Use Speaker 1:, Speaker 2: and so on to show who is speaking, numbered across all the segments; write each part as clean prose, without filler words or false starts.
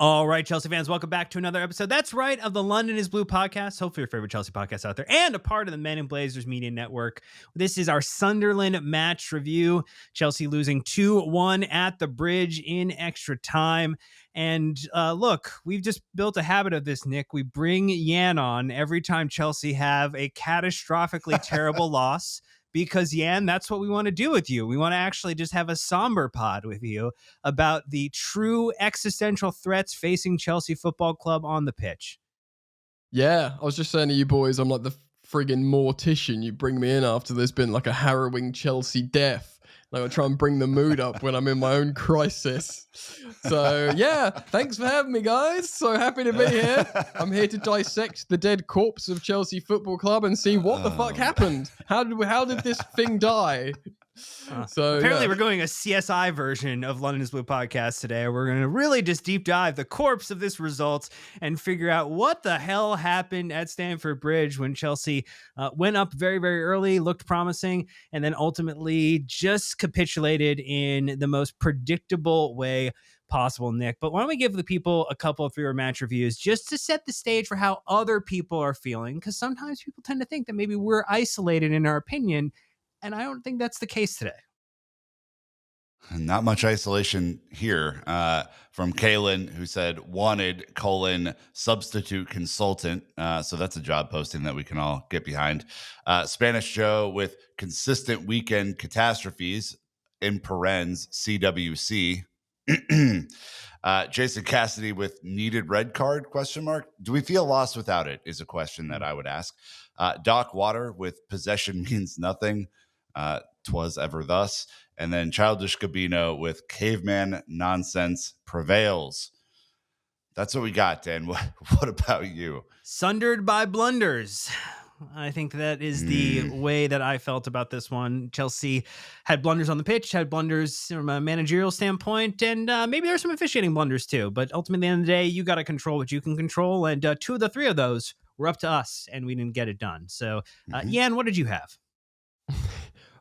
Speaker 1: All right, Chelsea fans, welcome back to another episode. That's right, of the London is Blue podcast. Hopefully your favorite Chelsea podcast out there and a part of the Men in Blazers Media Network. This is our Sunderland match review. Chelsea losing 2-1 at the Bridge in extra time. And look, we've just built a habit of this, Nick. We bring Yan on every time Chelsea have a catastrophically terrible loss. Because, Yan, that's what we want to do with you. We want to actually just have a somber pod with you about the true existential threats facing Chelsea Football Club on the pitch.
Speaker 2: Yeah, I was just saying to you boys, I'm like the friggin' mortician. You bring me in after there's been like a harrowing Chelsea death. Like I try and bring the mood up when I'm in my own crisis. So yeah, thanks for having me, guys. So happy to be here. I'm here to dissect the dead corpse of Chelsea Football Club and see what the fuck happened. How did this thing die? So
Speaker 1: apparently we're going a CSI version of London is Blue podcast today. We're going to really just deep dive the corpse of this result and figure out what the hell happened at Stamford Bridge when Chelsea went up very, very early, looked promising, and then ultimately just capitulated in the most predictable way possible, Nick. But why don't we give the people a couple of three-hour match reviews just to set the stage for how other people are feeling? Because sometimes people tend to think that maybe we're isolated in our opinion, and I don't think that's the case today.
Speaker 3: Not much isolation here from Kalen, who said wanted substitute consultant. So that's a job posting that we can all get behind. Spanish Joe with consistent weekend catastrophes in parens CWC. Jason Cassidy with needed red card ? Do we feel lost without it is a question that I would ask. Doc Water with possession means nothing. 'Twas ever thus. And then Childish Gabino with caveman nonsense prevails. That's what we got, Dan. What about you?
Speaker 1: Sundered by blunders. I think that is the way that I felt about this one. Chelsea had blunders on the pitch, had blunders from a managerial standpoint, and maybe there's some officiating blunders too. But ultimately, at the end of the day, you got to control what you can control. And two of the three of those were up to us, and we didn't get it done. So, Yan, what did you have?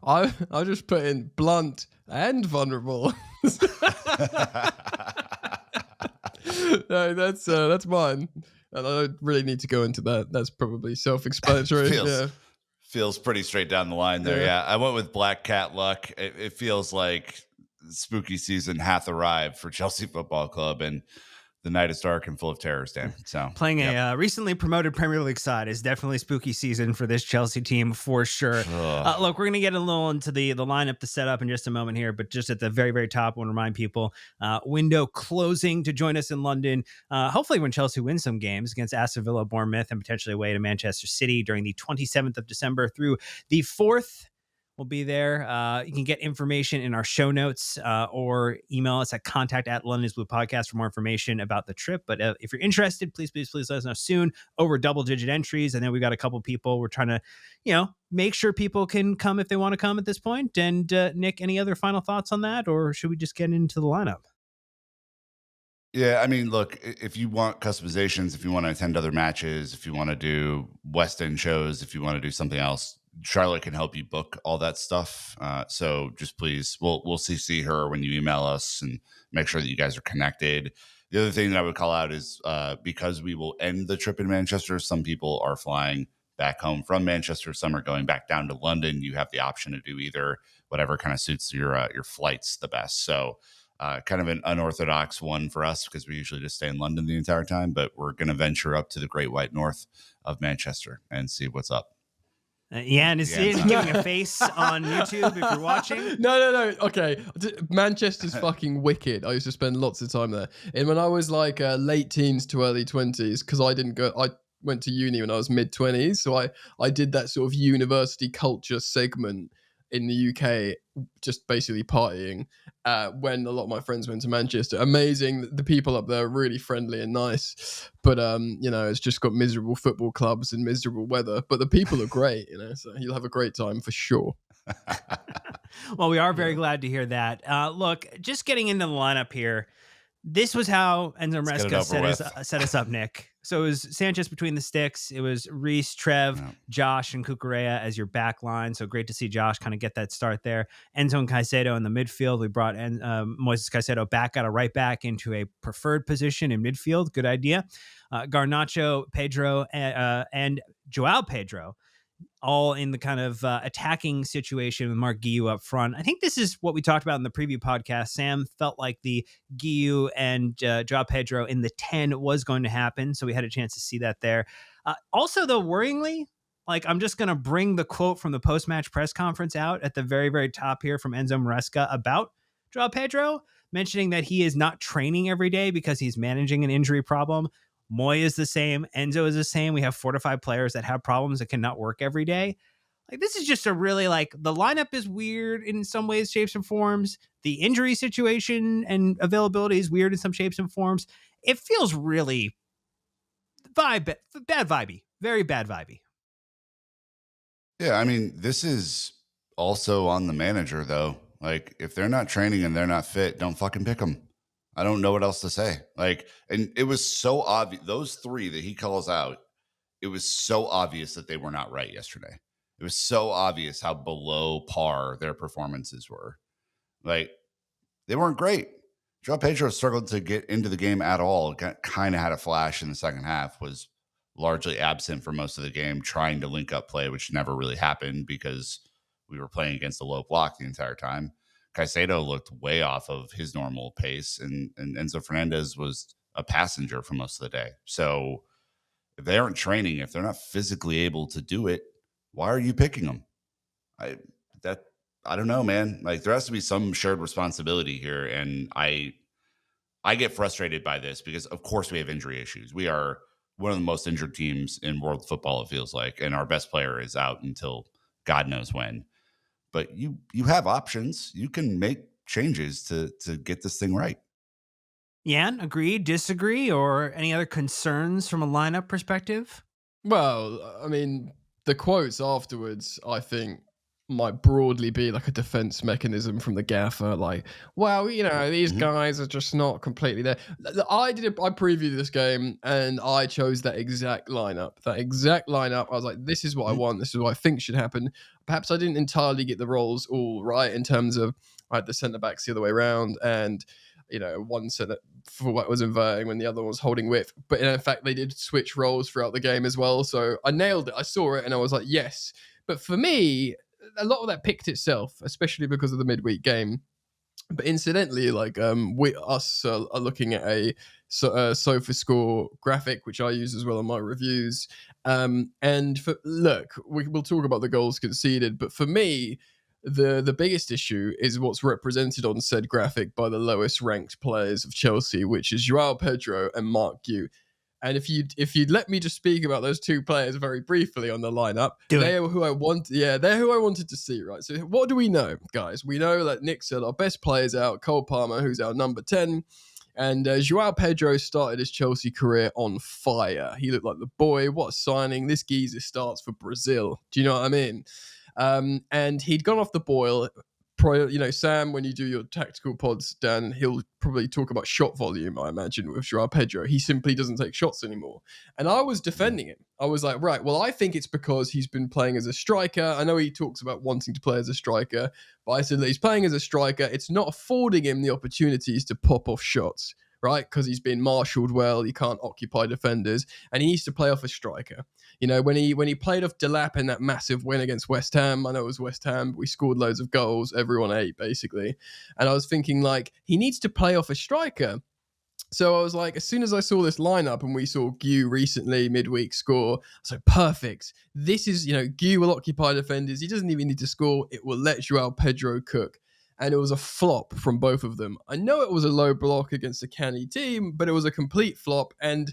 Speaker 2: I just put in blunt and vulnerable. No, that's mine. And I don't really need to go into that. That's probably self-explanatory.
Speaker 3: Feels pretty straight down the line there. Yeah, I went with Black Cat luck. It feels like spooky season hath arrived for Chelsea Football Club, and the night is dark and full of terror, Stan. So
Speaker 1: playing a recently promoted Premier League side is definitely spooky season for this Chelsea team for sure. Look, we're going to get a little into the lineup to set up in just a moment here, but just at the very, very top, I want to remind people, window closing to join us in London. Hopefully when Chelsea wins some games against Aston Villa, Bournemouth, and potentially away to Manchester City during the 27th of December through the 4th. We'll be there. You can get information in our show notes or email us at contact@LondonIsBluePodcast for more information about the trip. But if you're interested, please let us know soon. Over double-digit entries. And then we've got a couple people. We're trying to, make sure people can come if they want to come at this point. And Nick, any other final thoughts on that? Or should we just get into the lineup?
Speaker 3: Yeah, I mean, look, if you want customizations, if you want to attend other matches, if you want to do West End shows, if you want to do something else, Charlotte can help you book all that stuff. So just please, we'll CC her when you email us and make sure that you guys are connected. The other thing that I would call out is because we will end the trip in Manchester, some people are flying back home from Manchester. Some are going back down to London. You have the option to do either, whatever kind of suits your flights the best. So kind of an unorthodox one for us because we usually just stay in London the entire time, but we're going to venture up to the Great White North of Manchester and see what's up.
Speaker 1: Yan is giving a face on YouTube if you're watching.
Speaker 2: No. Okay. Manchester's fucking wicked. I used to spend lots of time there. And when I was like late teens to early 20s, because I went to uni when I was mid 20s. So I did that sort of university culture segment in the UK, just basically partying when a lot of my friends went to Manchester. Amazing. The people up there are really friendly and nice. But, it's just got miserable football clubs and miserable weather. But the people are great, so you'll have a great time for sure.
Speaker 1: Well, we are very glad to hear that. Look, just getting into the lineup here. This was how Enzo
Speaker 3: Let's get it
Speaker 1: Maresca
Speaker 3: over with.
Speaker 1: set us up, Nick. So it was Sanchez between the sticks. It was Reese, Trev,
Speaker 3: Yeah.
Speaker 1: Josh, and Cucurella as your back line. So great to see Josh kind of get that start there. Enzo and Caicedo in the midfield. We brought Moises Caicedo back out of right back into a preferred position in midfield. Good idea. Garnacho, Pedro, and Joao Pedro all in the kind of attacking situation with Mark Guiu up front. I think this is what we talked about in the preview podcast. Sam felt like the Guiu and Joao Pedro in the 10 was going to happen, so we had a chance to see that there. Also, though, worryingly, like I'm just going to bring the quote from the post-match press conference out at the very, very top here from Enzo Maresca about Joao Pedro, mentioning that he is not training every day because he's managing an injury problem. Moy is the same. Enzo is the same. We have 4 to 5 players that have problems that cannot work every day. Like, this is just a really, like, the lineup is weird in some ways, shapes, and forms. The injury situation and availability is weird in some shapes and forms. It feels really bad vibey. Very bad vibey.
Speaker 3: Yeah, I mean, this is also on the manager, though. Like, if they're not training and they're not fit, don't fucking pick them. I don't know what else to say. Like, and it was so obvious. Those 3 that he calls out, it was so obvious that they were not right yesterday. It was so obvious how below par their performances were. Like, they weren't great. Joao Pedro struggled to get into the game at all. Kind of had a flash in the second half, was largely absent for most of the game, trying to link up play, which never really happened because we were playing against a low block the entire time. Caicedo looked way off of his normal pace, and Enzo Fernandez was a passenger for most of the day. So if they aren't training, if they're not physically able to do it, why are you picking them? I don't know, man. Like, there has to be some shared responsibility here, and I get frustrated by this because, of course, we have injury issues. We are one of the most injured teams in world football, it feels like, and our best player is out until God knows when. But you have options. You can make changes to get this thing right.
Speaker 1: Yan, agree, disagree, or any other concerns from a lineup perspective?
Speaker 2: Well, I mean, the quotes afterwards, I think, might broadly be like a defense mechanism from the gaffer. Like, well, you know, these guys are just not completely there. I previewed this game and I chose that exact lineup. I was like, this is what I want. This is what I think should happen. Perhaps I didn't entirely get the roles all right in terms of the centre backs the other way around, and one centre fullback was inverting when the other one was holding width. But in fact, they did switch roles throughout the game as well. So I nailed it. I saw it and I was like, yes. But for me, a lot of that picked itself, especially because of the midweek game. But incidentally, like are looking at a SofaScore graphic, which I use as well in my reviews. And we'll talk about the goals conceded, but for me, the biggest issue is what's represented on said graphic by the lowest ranked players of Chelsea, which is Joao Pedro and Mark Guiu. And if you'd let me just speak about those 2 players very briefly on the lineup, they're who I wanted to see, right? So what do we know, guys? We know that Nick said our best players out, Cole Palmer, who's our number 10, and Joao Pedro started his Chelsea career on fire. He looked like the boy. What a signing. This geezer starts for Brazil. Do you know what I mean? And he'd gone off the boil. Sam, when you do your tactical pods, Dan, he'll probably talk about shot volume, I imagine, with Joao Pedro. He simply doesn't take shots anymore. And I was defending him. I was like, right, well, I think it's because he's been playing as a striker. I know he talks about wanting to play as a striker, but I said that he's playing as a striker. It's not affording him the opportunities to pop off shots, right? Because he's been marshalled well. He can't occupy defenders, and he needs to play off a striker. When he played off Delap in that massive win against West Ham, I know it was West Ham, but we scored loads of goals. Everyone ate, basically. And I was thinking, like, he needs to play off a striker. So I was like, as soon as I saw this lineup and we saw Guiu recently midweek score, I was like, perfect. This is, Guiu will occupy defenders. He doesn't even need to score. It will let Joao Pedro cook. And it was a flop from both of them. I know it was a low block against a canny team, but it was a complete flop. And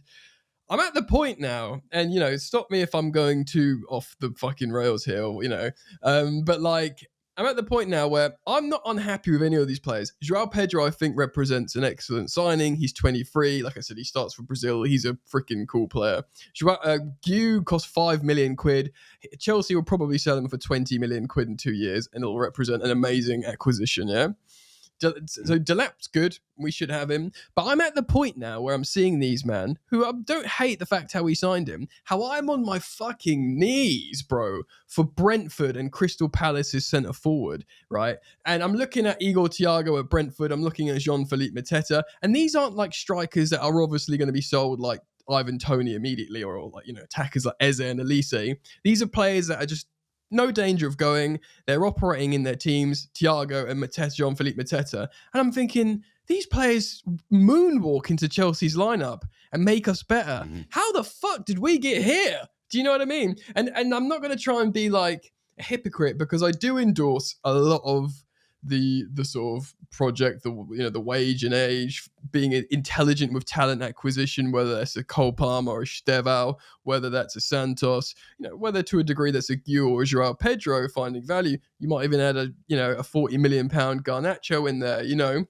Speaker 2: I'm at the point now, and stop me if I'm going too off the fucking rails here, but like, I'm at the point now where I'm not unhappy with any of these players. Joao Pedro, I think, represents an excellent signing. He's 23. Like I said, he starts for Brazil. He's a freaking cool player. Guiu cost 5 million quid. Chelsea will probably sell him for 20 million quid in 2 years, and it'll represent an amazing acquisition, yeah? So Delap's good. We should have him. But I'm at the point now where I'm seeing these man who I don't hate the fact how we signed him, how I'm on my fucking knees, bro, for Brentford and Crystal Palace's centre forward, right? And I'm looking at Igor Thiago at Brentford. I'm looking at Jean-Philippe Mateta. And these aren't like strikers that are obviously going to be sold like Ivan Toney immediately, or like, attackers like Eze and Elise. These are players that are just no danger of going. They're operating in their teams, Thiago and Mateta, Jean-Philippe Mateta. And I'm thinking, these players moonwalk into Chelsea's lineup and make us better.
Speaker 3: Mhm.
Speaker 2: How the fuck did we get here? Do you know what I mean? And I'm not going to try and be like a hypocrite, because I do endorse a lot of the sort of project, the wage and age, being intelligent with talent acquisition, whether that's a Cole Palmer or a Steval, whether that's a Santos, whether to a degree that's a Gu or a Joao Pedro finding value. You might even add a 40 million pound Garnacho in there,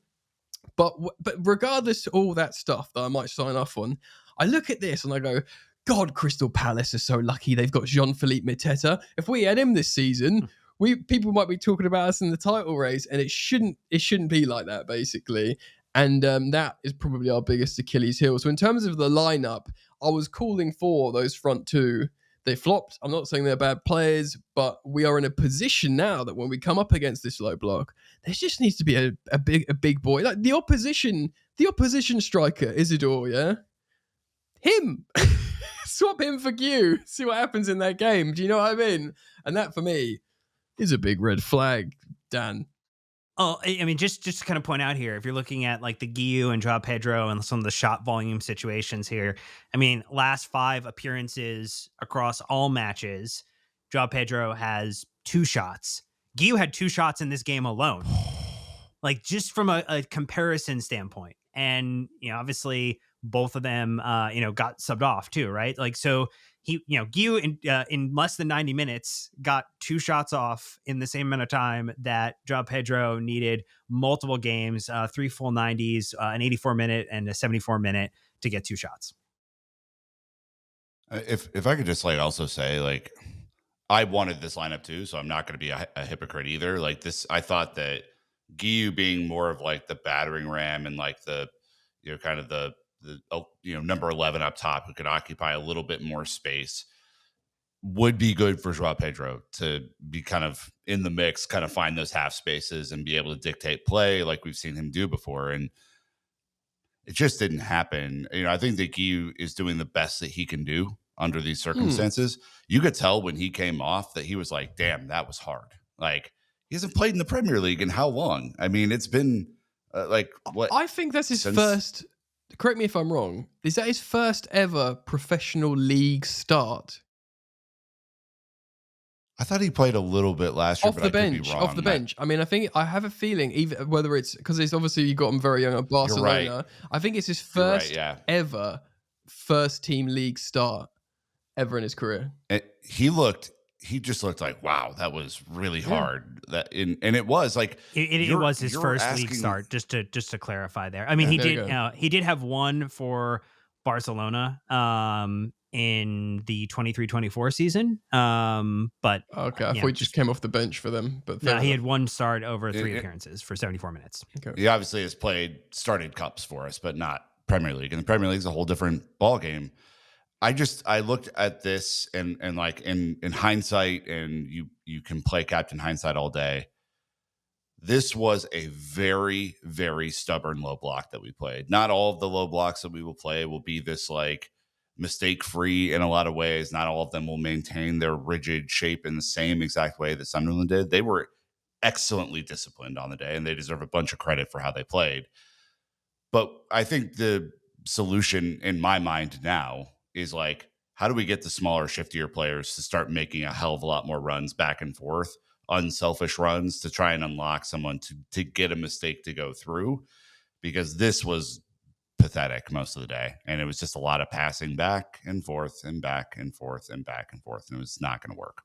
Speaker 2: But regardless of all that stuff that I might sign off on, I look at this and I go, God, Crystal Palace are so lucky they've got Jean-Philippe Mateta. If we had him this season, people might be talking about us in the title race, and it shouldn't be like that, basically. And that is probably our biggest Achilles heel. So in terms of the lineup, I was calling for those front two. They flopped. I'm not saying they're bad players, but we are in a position now that when we come up against this low block, there just needs to be a big boy. Like the opposition striker, Isidore, yeah? Him. Swap him for Q. See what happens in that game. Do you know what I mean? And that, for me, is a big red flag, Dan.
Speaker 1: Oh, I mean, just to kind of point out here, if you're looking at like the Guiu and Joao Pedro and some of the shot volume situations here, I mean, last 5 appearances across all matches, Joao Pedro has 2 shots. Guiu had 2 shots in this game alone. Like, just from a comparison standpoint. And, obviously both of them, got subbed off too, right? Like, so he, Guiu in less than 90 minutes got 2 shots off in the same amount of time that Joao Pedro needed multiple games, 3 full 90s, an 84-minute and a 74-minute to get 2 shots.
Speaker 3: If I could just also say, I wanted this lineup too, so I'm not going to be a hypocrite either. Like this, I thought that Guiu being more of like the battering ram and like the, kind of the number 11 up top who could occupy a little bit more space would be good for Joao Pedro to be kind of in the mix, kind of find those half spaces and be able to dictate play like we've seen him do before. And it just didn't happen. I think that Guiu is doing the best that he can do under these circumstances. You could tell when he came off that he was like, damn, that was hard. Like, he hasn't played in the Premier League in how long? I mean, it's been what?
Speaker 2: I think that's his first, correct me if I'm wrong, is that his first ever professional league start?
Speaker 3: I thought he played a little bit last year,
Speaker 2: off the bench. I mean, I have a feeling, even whether it's because it's obviously you got him very young at Barcelona. Right. I think it's his first ever first team league start ever in his career.
Speaker 3: He just looked like, wow, that was really hard. And it was like
Speaker 1: it was his first league start. Just to clarify there. I mean, he did have one for Barcelona in the 23-24 season. But
Speaker 2: okay, I thought he just came off the bench for them. But
Speaker 1: no, he had one start over 3 appearances for 74 minutes.
Speaker 3: Okay. He obviously has started cups for us, but not Premier League. And the Premier League is a whole different ball game. I looked at this and like in hindsight, and you can play Captain Hindsight all day. This was a very, very stubborn low block that we played. Not all of the low blocks that we will play will be this like mistake free in a lot of ways. Not all of them will maintain their rigid shape in the same exact way that Sunderland did. They were excellently disciplined on the day, and they deserve a bunch of credit for how they played. But I think the solution in my mind now is like, how do we get the smaller, shiftier players to start making a hell of a lot more runs back and forth, unselfish runs to try and unlock someone to get a mistake to go through? Because this was pathetic most of the day. And it was just a lot of passing back and forth and back and forth and back and forth. And it was not going to work.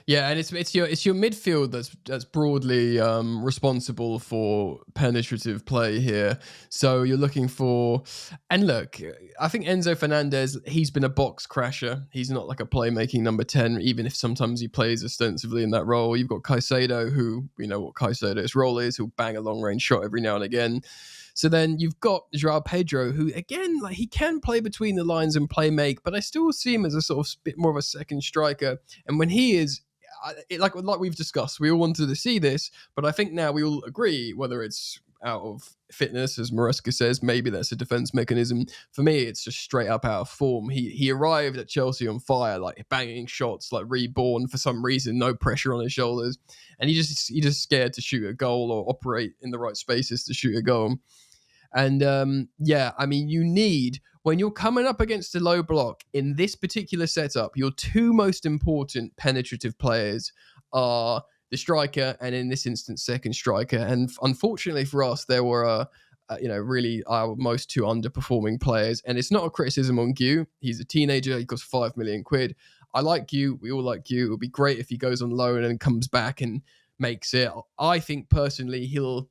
Speaker 2: Yeah, and it's your midfield that's broadly responsible for penetrative play here. So you're looking for, and look, I think Enzo Fernandez, he's been a box crasher. He's not like a playmaking number 10, even if sometimes he plays ostensibly in that role. You've got Caicedo, who we know what Caicedo's role is. He'll bang a long range shot every now and again. So then you've got Joao Pedro, who again, like he can play between the lines and play make, but I still see him as a sort of bit more of a second striker. And when he is, like we've discussed, we all wanted to see this, but I think now we all agree, whether it's out of fitness, as Maresca says, maybe that's a defense mechanism. For me, it's just straight up out of form. He arrived at Chelsea on fire, like banging shots, like reborn for some reason, no pressure on his shoulders, and he just scared to shoot a goal or operate in the right spaces to shoot a goal. And yeah, I mean, you need, when you're coming up against a low block in this particular setup, your two most important penetrative players are the striker and, in this instance, second striker. And unfortunately for us, there were really our most two underperforming players. And it's not a criticism on Gu. He's a teenager. He costs 5 million quid. I like Gu. We all like Gu. It would be great if he goes on loan and comes back and makes it. I think personally he'll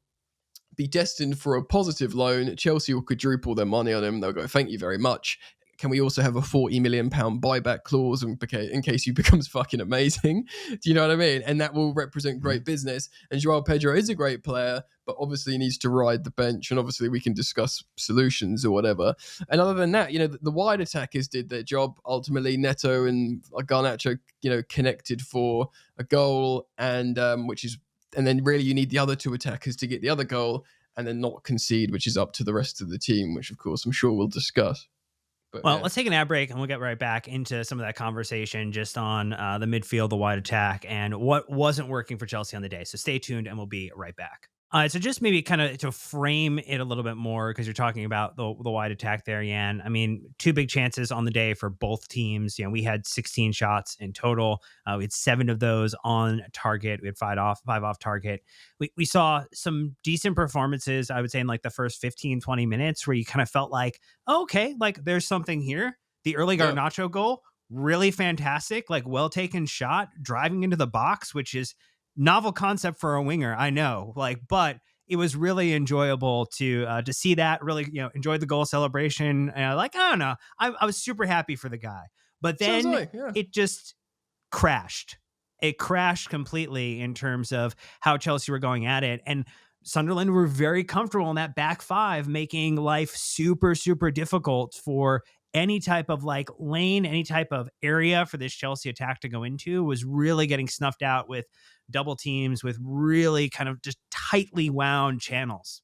Speaker 2: be destined for a positive loan. Chelsea will quadruple their money on him. They'll go, thank you very much. Can we also have a £40 million buyback clause in case he becomes fucking amazing? Do you know what I mean? And that will represent great business. And Joao Pedro is a great player, but obviously needs to ride the bench. And obviously we can discuss solutions or whatever. And other than that, the wide attackers did their job. Ultimately, Neto and Garnacho, connected for a goal, and and then really you need the other two attackers to get the other goal and then not concede, which is up to the rest of the team, which of course I'm sure we'll discuss. But,
Speaker 1: well, let's take an ad break and we'll get right back into some of that conversation just on the midfield, the wide attack, and what wasn't working for Chelsea on the day. So stay tuned and we'll be right back. So just maybe kind of to frame it a little bit more, because you're talking about the wide attack there, Jan. I mean, two big chances on the day for both teams. We had 16 shots in total. We had 7 of those on target. We had 5 off target. We saw some decent performances, I would say, in like the first 15, 20 minutes where you kind of felt like, oh, okay, like there's something here. The early Garnacho goal, really fantastic, like well taken shot, driving into the box, which is novel concept for a winger, I know, but it was really enjoyable to see that. Really, enjoyed the goal celebration. I don't know, I was super happy for the guy, but then it just crashed. It crashed completely in terms of how Chelsea were going at it, and Sunderland were very comfortable in that back five, making life super, super difficult for any type of like lane, any type of area for this Chelsea attack to go into. Was really getting snuffed out with double teams, with really kind of just tightly wound channels.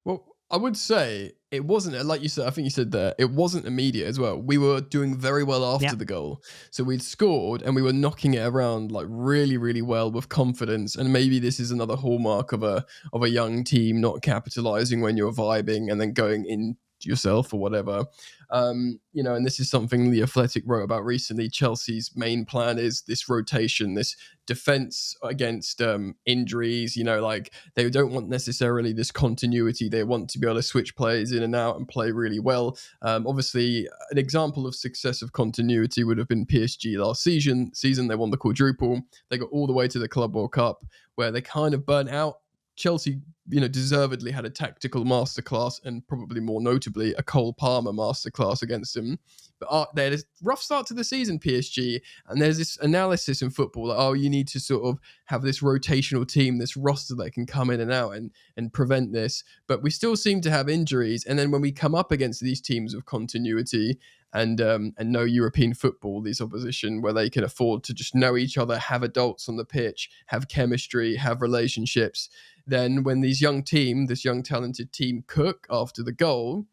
Speaker 2: Well, I would say it wasn't, like you said, I think you said there, it wasn't immediate as well. We were doing very well after the goal. So we'd scored and we were knocking it around like really, really well with confidence. And maybe this is another hallmark of a young team not capitalizing when you're vibing and then going in yourself or whatever. And this is something The Athletic wrote about recently. Chelsea's main plan is this rotation, this defense against injuries. Like they don't want necessarily this continuity. They want to be able to switch players in and out and play really well. Obviously, an example of success of continuity would have been PSG last season. They won the quadruple. They got all the way to the Club World Cup, where they kind of burnt out. Chelsea, deservedly had a tactical masterclass, and probably more notably a Cole Palmer masterclass against them. But they had a rough start to the season, PSG, and there's this analysis in football that, you need to sort of have this rotational team, this roster that can come in and out and prevent this. But we still seem to have injuries, and then when we come up against these teams of continuity and no European football, these opposition where they can afford to just know each other, have adults on the pitch, have chemistry, have relationships, then when this young talented team cook after the goal,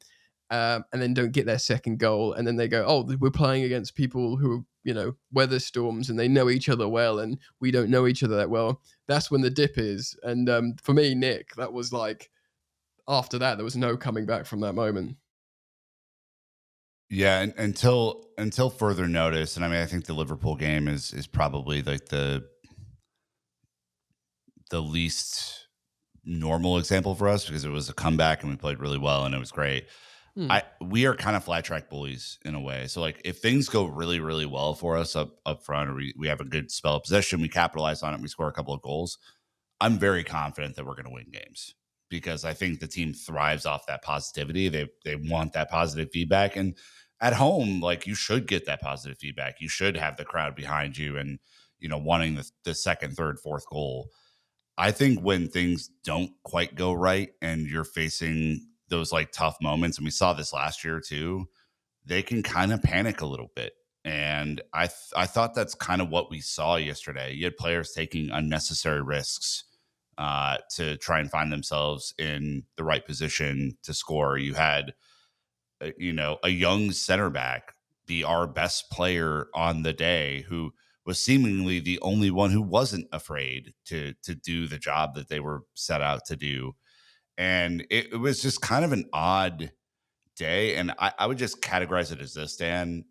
Speaker 2: and then don't get their second goal, and then they go, we're playing against people who weather storms and they know each other well, and we don't know each other that well. That's when the dip is. And for me, Nick, that was like, after that, there was no coming back from that moment.
Speaker 3: Yeah, until further notice. And I mean, I think the Liverpool game is probably like the least normal example for us because it was a comeback and we played really well and it was great. We are kind of flat track bullies in a way. So like if things go really, really well for us up front, or we have a good spell of possession, we capitalize on it, we score a couple of goals, I'm very confident that we're going to win games because I think the team thrives off that positivity. They want that positive feedback. And at home, like you should get that positive feedback. You should have the crowd behind you and, wanting the second, third, fourth goal. I think when things don't quite go right and you're facing those like tough moments, and we saw this last year too, they can kind of panic a little bit. And I thought that's kind of what we saw yesterday. You had players taking unnecessary risks to try and find themselves in the right position to score. You had, a young center back be our best player on the day who was seemingly the only one who wasn't afraid to do the job that they were set out to do. And it was just kind of an odd day. And I would just categorize it as this, Dan.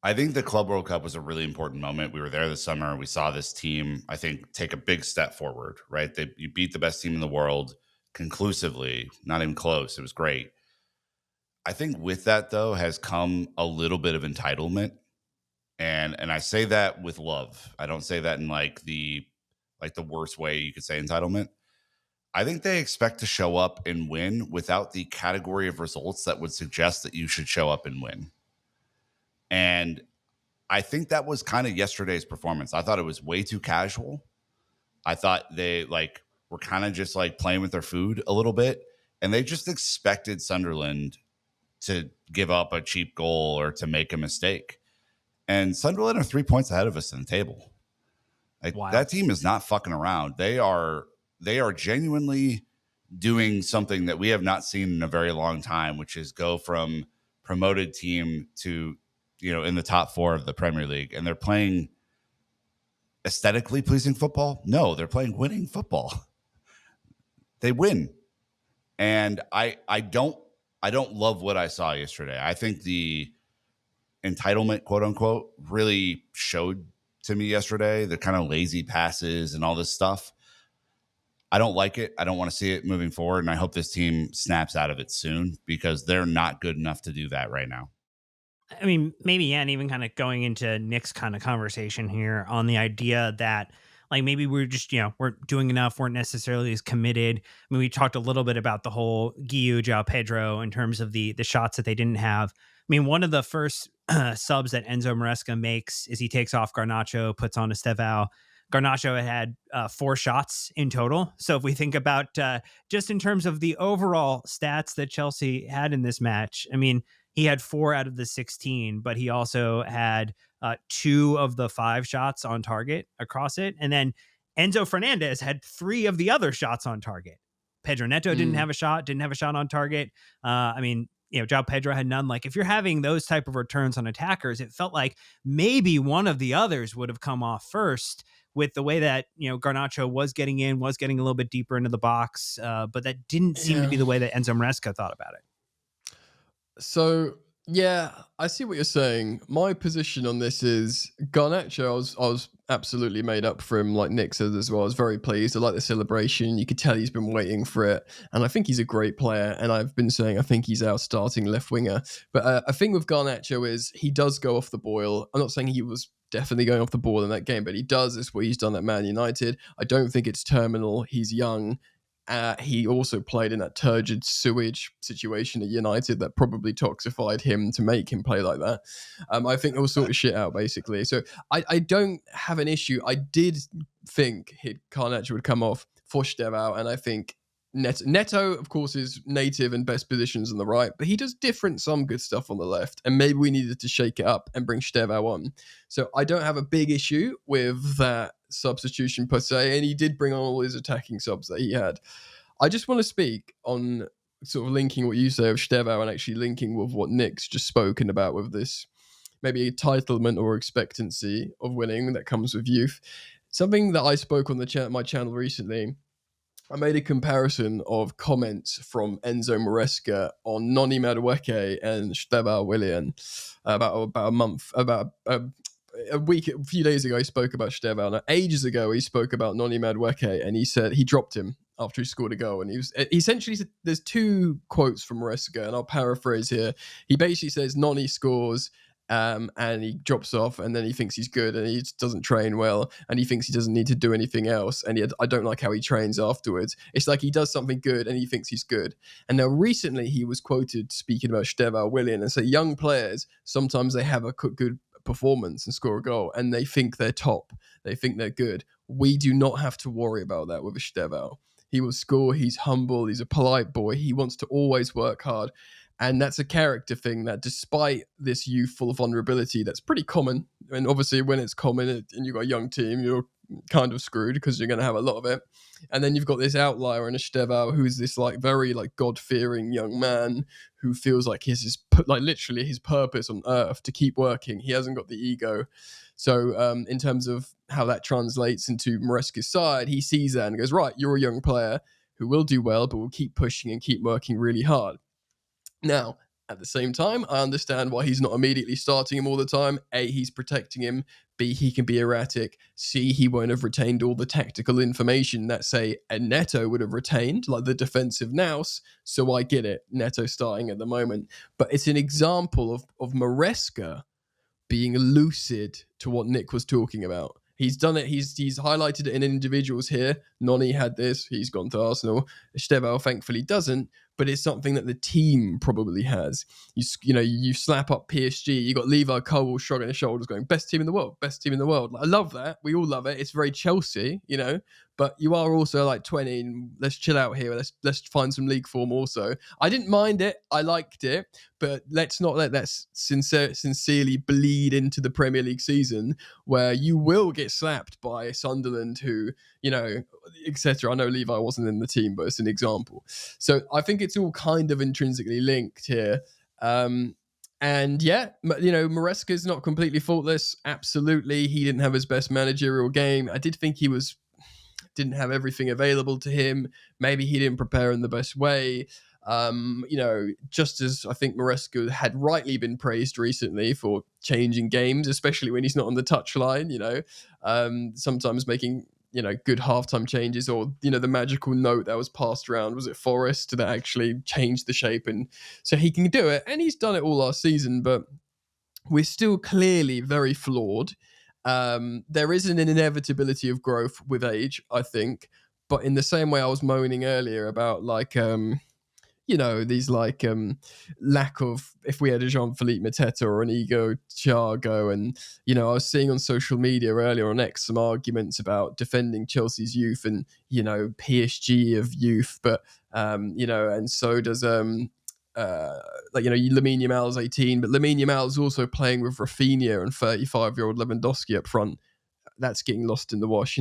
Speaker 3: I think the Club World Cup was a really important moment. We were there this summer. We saw this team, I think, take a big step forward, right? You beat the best team in the world conclusively, not even close. It was great. I think with that, though, has come a little bit of entitlement. And I say that with love. I don't say that in like the worst way you could say entitlement. I think they expect to show up and win without the category of results that would suggest that you should show up and win. And I think that was kind of yesterday's performance. I thought it was way too casual. I thought they were kind of just like playing with their food a little bit. And they just expected Sunderland to give up a cheap goal or to make a mistake. And Sunderland are 3 points ahead of us in the table.
Speaker 1: Wow.
Speaker 3: That team is not fucking around. They are genuinely doing something that we have not seen in a very long time, which is go from promoted team to, in the top 4 of the Premier League. And they're playing aesthetically pleasing football. No, they're playing winning football. They win. And I don't love what I saw yesterday. I think the entitlement, quote unquote, really showed to me yesterday. The kind of lazy passes and all this stuff. I don't like it. I don't want to see it moving forward. And I hope this team snaps out of it soon because they're not good enough to do that right now.
Speaker 1: I mean, maybe, yeah, and even kind of going into Nick's kind of conversation here on the idea that like maybe we're just, weren't doing enough, weren't necessarily as committed. I mean, we talked a little bit about the whole Guiu, João Pedro in terms of the shots that they didn't have. I mean, one of the first subs that Enzo Maresca makes is he takes off Garnacho, puts on Estevao. Garnacho had 4 shots in total. So if we think about just in terms of the overall stats that Chelsea had in this match, I mean, he had 4 out of the 16, but he also had 2 of the 5 shots on target across it. And then Enzo Fernandez had 3 of the other shots on target. Pedro Neto didn't have a shot on target. I mean, João Pedro had none. Like if you're having those type of returns on attackers, it felt like maybe one of the others would have come off first with the way that, Garnacho was getting a little bit deeper into the box. But that didn't seem to be the way that Enzo Maresca thought about it.
Speaker 2: So, yeah, I see what you're saying. My position on this is Garnacho, I was absolutely made up for him, like Nick said as well. I was very pleased. I like the celebration. You could tell he's been waiting for it. And I think he's a great player. And I've been saying I think he's our starting left winger. But I think with Garnacho is he does go off the boil. I'm not saying he was definitely going off the ball in that game, but he does. It's what he's done at Man United. I don't think it's terminal. He's young. He also played in that turgid sewage situation at United that probably toxified him to make him play like that. I think they'll sort of shit out, basically. So I don't have an issue. I did think Garnacho would come off for Estevao, and I think Neto, of course, is native and best positions on the right, but he does some good stuff on the left, and maybe we needed to shake it up and bring Estevao on. So I don't have a big issue with that substitution per se, and he did bring on all his attacking subs that he had. I just want to speak on sort of linking what you say of Estevao and actually linking with what Nick's just spoken about with this maybe entitlement or expectancy of winning that comes with youth. Something that I spoke on my channel recently, I made a comparison of comments from Enzo Maresca on Noni Madueke and Estevao Willian about a few days ago, he spoke about Stevão. Now, ages ago, he spoke about Noni Madueke, and he said he dropped him after he scored a goal. And he essentially said, there's two quotes from Maresca, and I'll paraphrase here. He basically says Noni scores, and he drops off, and then he thinks he's good, and he doesn't train well, and he thinks he doesn't need to do anything else, and I don't like how he trains afterwards. It's like he does something good, and he thinks he's good. And now recently, he was quoted speaking about Stevão Willian and say young players, sometimes they have a good performance and score a goal, and they think they're top, they think they're good. We do not have to worry about that with Stevão. He will score, he's humble, he's a polite boy, he wants to always work hard. And that's a character thing that despite this youthful vulnerability, that's pretty common. And obviously when it's common and you've got a young team, you're kind of screwed because you're going to have a lot of it. And then you've got this outlier in a Stevão who's this like very like God-fearing young man who feels like literally his purpose on earth to keep working. He hasn't got the ego. So in terms of how that translates into Maresca's side, he sees that and goes, right, you're a young player who will do well, but will keep pushing and keep working really hard. Now, at the same time, I understand why he's not immediately starting him all the time. A, he's protecting him. B, he can be erratic. C, he won't have retained all the tactical information that, say, a Neto would have retained, like the defensive nous. So I get it, Neto starting at the moment. But it's an example of Maresca being lucid to what Nick was talking about. He's done it. He's highlighted it in individuals here. Noni had this. He's gone to Arsenal. Stevão thankfully doesn't, but it's something that the team probably has. You slap up PSG. You got Levi Cole shrugging his shoulders, going, "Best team in the world, best team in the world." Like, I love that. We all love it. It's very Chelsea, But you are also like 20. And let's chill out here. Let's find some league form. Also, I didn't mind it. I liked it, but let's not let that sincerely bleed into the Premier League season, where you will get slapped by Sunderland, who etc. I know Levi wasn't in the team, but it's an example. So I think it's all kind of intrinsically linked here. And yeah, Maresca's not completely faultless. Absolutely. He didn't have his best managerial game. I did think he didn't have everything available to him. Maybe he didn't prepare in the best way. Just as I think Maresca had rightly been praised recently for changing games, especially when he's not on the touchline, sometimes making good halftime changes, or the magical note that was passed around, was it Forest, that actually changed the shape, and so he can do it, and he's done it all last season. But we're still clearly very flawed. There is an inevitability of growth with age, I think, but in the same way I was moaning earlier about these lack of, if we had a Jean-Philippe Mateta or an Ego Thiago, and I was seeing on social media earlier on X some arguments about defending Chelsea's youth and PSG of youth, but and so does Lamine Yamal's 18, but Lamine Yamal's also playing with Rafinha and 35-year-old Lewandowski up front. That's getting lost in the wash.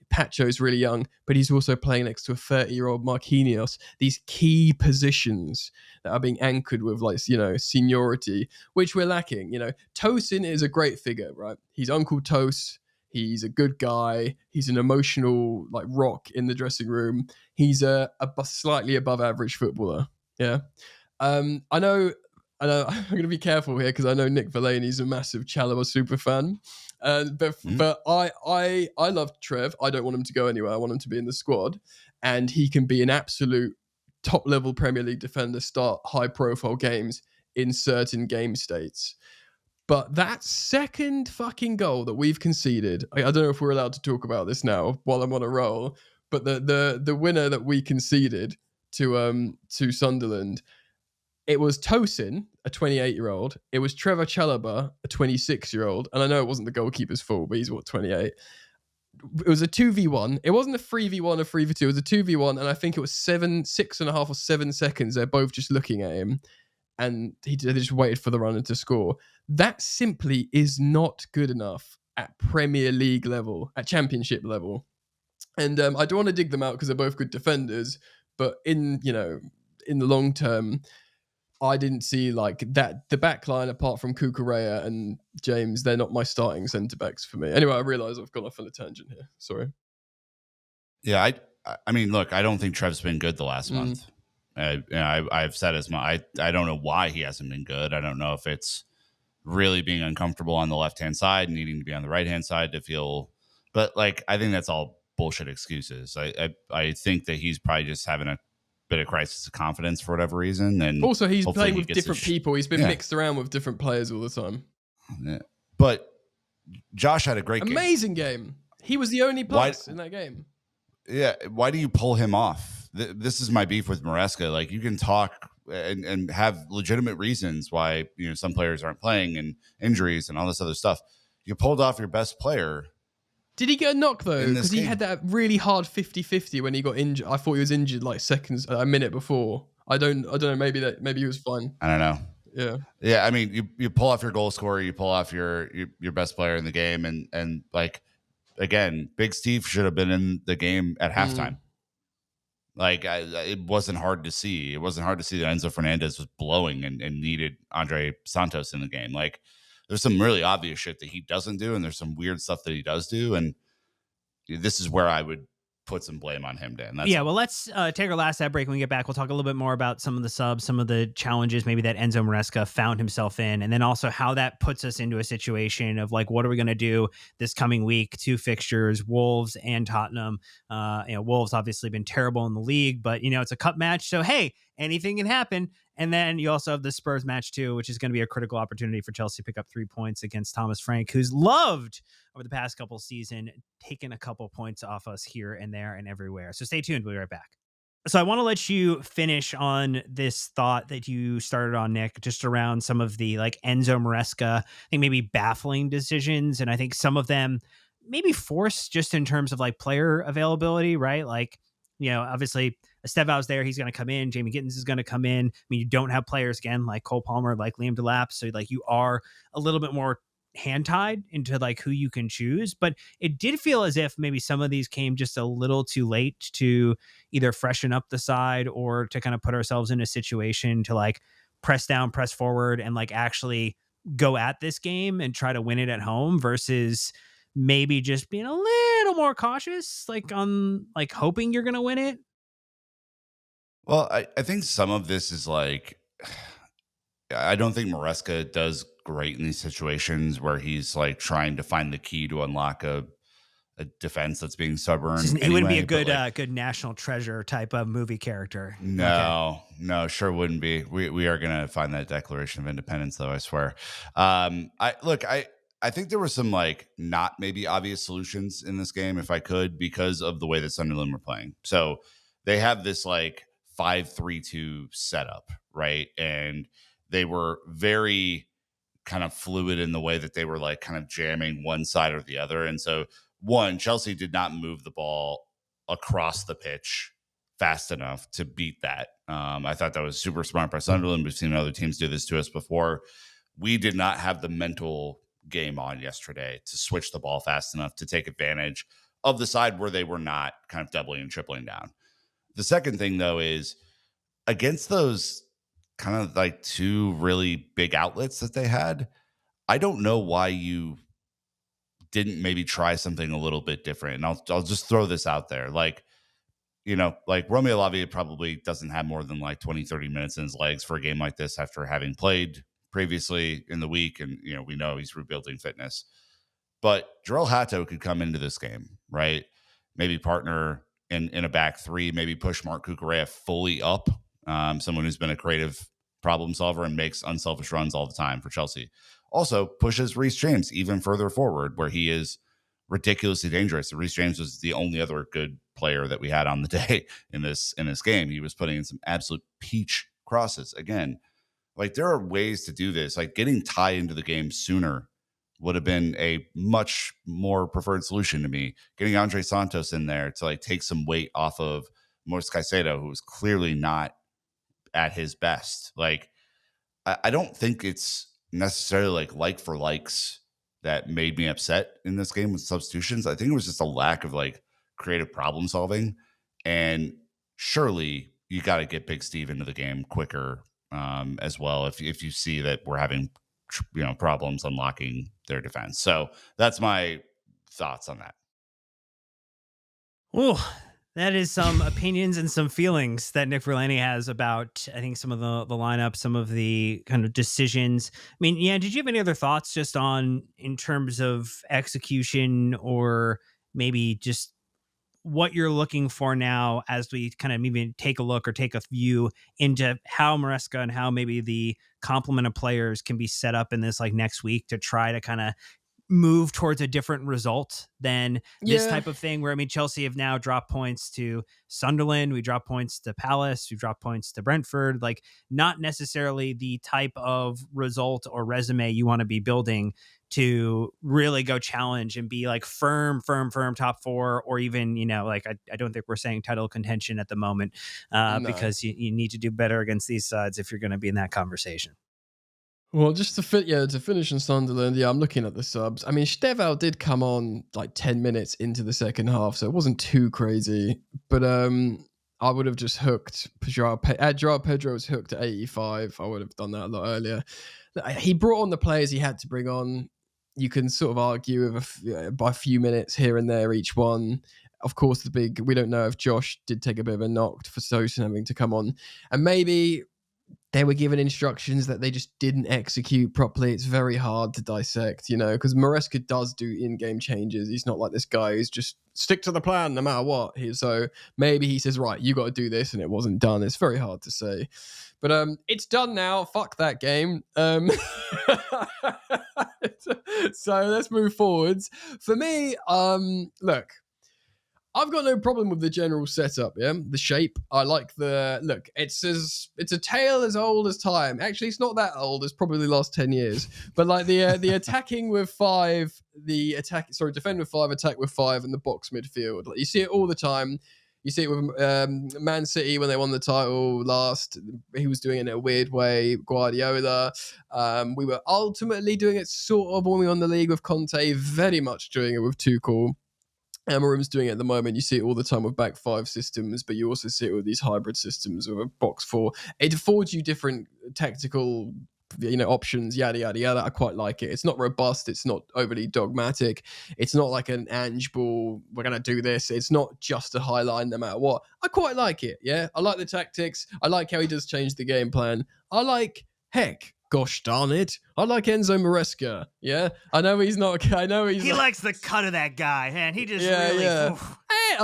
Speaker 2: Pacho's really young, but he's also playing next to a 30-year-old Marquinhos. These key positions that are being anchored with seniority, which we're lacking. Tosin is a great figure, right? He's Uncle Tos. He's a good guy. He's an emotional rock in the dressing room. He's a slightly above average footballer. Yeah. I know I'm going to be careful here because I know Nick Villaney's a massive Chalobah super fan. But I love Trev. I don't want him to go anywhere. I want him to be in the squad, and he can be an absolute top level Premier League defender, start high profile games in certain game states. But that second fucking goal that we've conceded, I don't know if we're allowed to talk about this now while I'm on a roll, but the winner that we conceded to Sunderland, it was Tosin, a 28-year-old. It was Trevor Chalobah, a 26-year-old. And I know it wasn't the goalkeeper's fault, but he's 28. It was a 2v1. It wasn't a 3v1 or 3v2. It was a 2v1. And I think it was 6.5 or 7 seconds. They're both just looking at him. And they just waited for the runner to score. That simply is not good enough at Premier League level, at Championship level. And I don't want to dig them out because they're both good defenders. But in the long term, I didn't see that. The back line, apart from Cucurella and James, they're not my starting centre backs for me. Anyway, I realise I've gone off on a tangent here. Sorry.
Speaker 3: Yeah, I mean, look, I don't think Trev's been good the last month. I've said as much. I don't know why he hasn't been good. I don't know if it's really being uncomfortable on the left-hand side and needing to be on the right-hand side to feel. But like, I think that's all bullshit excuses. I think that he's probably just having a bit of crisis of confidence for whatever reason, and
Speaker 2: Also, he's
Speaker 3: hopefully
Speaker 2: playing
Speaker 3: he
Speaker 2: with
Speaker 3: gets
Speaker 2: different people. He's been
Speaker 3: yeah.
Speaker 2: mixed around with different players all the time.
Speaker 3: Yeah. But Josh had a great
Speaker 2: Amazing game. He was the only plus in that game.
Speaker 3: Yeah, why do you pull him off? This is my beef with Maresca. Like, you can talk and have legitimate reasons why some players aren't playing and injuries and all this other stuff. You pulled off your best player.
Speaker 2: Did he get a knock though?
Speaker 3: In this
Speaker 2: Because he
Speaker 3: game.
Speaker 2: had that really hard 50-50 when he got injured. I thought he was injured like a minute before. I don't know. Maybe he was fine.
Speaker 3: I don't know.
Speaker 2: Yeah.
Speaker 3: Yeah, I mean, you pull off your goal scorer, you pull off your best player in the game, and like, again, Big Steve should have been in the game at halftime. Like, it wasn't hard to see. It wasn't hard to see that Enzo Fernandez was blowing and needed Andre Santos in the game. Like, there's some really obvious shit that he doesn't do, and there's some weird stuff that he does do, and this is where I would put some blame on him, Dan.
Speaker 1: Well, let's take our last ad break. When we get back, we'll talk a little bit more about some of the subs, some of the challenges maybe that Enzo Maresca found himself in, and then also how that puts us into a situation of like, what are we going to do this coming week? 2 fixtures, Wolves and Tottenham. Wolves obviously been terrible in the league, but it's a cup match, so hey, anything can happen. And then you also have the Spurs match too, which is going to be a critical opportunity for Chelsea to pick up 3 points against Thomas Frank, who's loved over the past couple season, taking a couple points off us here and there and everywhere. So stay tuned. We'll be right back. So I want to let you finish on this thought that you started on, Nick, just around some of the like Enzo Maresca, I think maybe baffling decisions. And I think some of them maybe forced just in terms of like player availability, right? Like, obviously Estevao's there. He's going to come in. Jamie Gittins is going to come in. I mean, you don't have players again, like Cole Palmer, like Liam Delap. So like you are a little bit more hand tied into like who you can choose, but it did feel as if maybe some of these came just a little too late to either freshen up the side or to kind of put ourselves in a situation to like press down, press forward, and like actually go at this game and try to win it at home versus maybe just being a little more cautious, like on like hoping you're going to win it.
Speaker 3: Well, I think some of this is like, I don't think Maresca does great in these situations where he's like trying to find the key to unlock a defense that's being stubborn.
Speaker 1: He wouldn't be a good national treasure type of movie character.
Speaker 3: No, sure wouldn't be. We are going to find that Declaration of Independence, though, I swear. I think there were some like not maybe obvious solutions in this game, if I could, because of the way that Sunderland were playing. So they have this like 5-3-2 setup, right? And they were very kind of fluid in the way that they were like kind of jamming one side or the other. And so Chelsea did not move the ball across the pitch fast enough to beat that. I thought that was super smart by Sunderland. We've seen other teams do this to us before. We did not have the mental game on yesterday to switch the ball fast enough to take advantage of the side where they were not kind of doubling and tripling down. The second thing, though, is against those kind of like 2 really big outlets that they had, I don't know why you didn't maybe try something a little bit different. And I'll just throw this out there. Like, like Romeo Lavia probably doesn't have more than like 20, 30 minutes in his legs for a game like this after having played previously in the week. And, we know he's rebuilding fitness. But Jarell Hato could come into this game, right? Maybe partner in a back 3, maybe push Mark Cucurella fully up. Someone who's been a creative problem solver and makes unselfish runs all the time for Chelsea. Also pushes Reece James even further forward, where he is ridiculously dangerous. Reece James was the only other good player that we had on the day in this game. He was putting in some absolute peach crosses. Again, like there are ways to do this. Like getting Ty into the game sooner would have been a much more preferred solution to me. Getting Andre Santos in there to like take some weight off of Moise Caicedo, who was clearly not at his best. Like I don't think it's necessarily like for likes that made me upset in this game with substitutions. I think it was just a lack of like creative problem solving. And surely you got to get Big Steve into the game quicker as well if you see that we're having problems unlocking their defense. So that's my thoughts on that.
Speaker 1: Oh, That is some opinions and some feelings that Nick Verlaine has about, I think, some of the lineup, some of the kind of decisions. I mean, yeah, did you have any other thoughts just on in terms of execution or maybe just what you're looking for now as we kind of maybe take a look or take a view into how Maresca and how maybe the complement of players can be set up in this like next week to try to kind of move towards a different result than this
Speaker 2: Yeah.
Speaker 1: type of thing where I mean Chelsea have now dropped points to Sunderland, we dropped points to Palace, we've dropped points to Brentford, like not necessarily the type of result or resume you want to be building to really go challenge and be like firm top four, or even, you know, like I don't think we're saying title contention at the moment,
Speaker 2: No.
Speaker 1: because you need to do better against these sides if you're going to be in that conversation.
Speaker 2: Well, just to finish in Sunderland, I'm looking at the subs. I mean, Steval did come on like 10 minutes into the second half, so it wasn't too crazy. But I would have just hooked Joao Pedro was hooked at 85. I would have done that a lot earlier. He brought on the players he had to bring on. You can sort of argue with by a few minutes here and there each one. Of course, we don't know if Josh did take a bit of a knock for Sosa having to come on, and maybe they were given instructions that they just didn't execute properly. It's very hard to dissect, because Maresca does do in-game changes. He's not like this guy who's just stick to the plan no matter what. So maybe he says, right, you got to do this, and it wasn't done. It's very hard to say. But it's done now. Fuck that game. So let's move forwards. For me, look, I've got no problem with the general setup, the shape. I like the look. It's a tale as old as time. Actually, it's not that old. It's probably the last 10 years. But like the attacking with 5, defend with 5, attack with 5, and the box midfield. Like, you see it all the time. You see it with Man City when they won the title last. He was doing it in a weird way. Guardiola. We were ultimately doing it sort of when we won the league with Conte. Very much doing it with Tuchel. Amarim's doing it at the moment. You see it all the time with back 5 systems, but you also see it with these hybrid systems with a box 4. It affords you different tactical, options, yada, yada, yada. I quite like it. It's not robust. It's not overly dogmatic. It's not like an Ange ball, we're going to do this. It's not just a high line no matter what. I quite like it, yeah? I like the tactics. I like how he does change the game plan. I like, gosh darn it, I like Enzo Maresca. Yeah, I know he's not. I know
Speaker 1: he likes the cut of that guy, man. He just really.
Speaker 2: Yeah. Hey,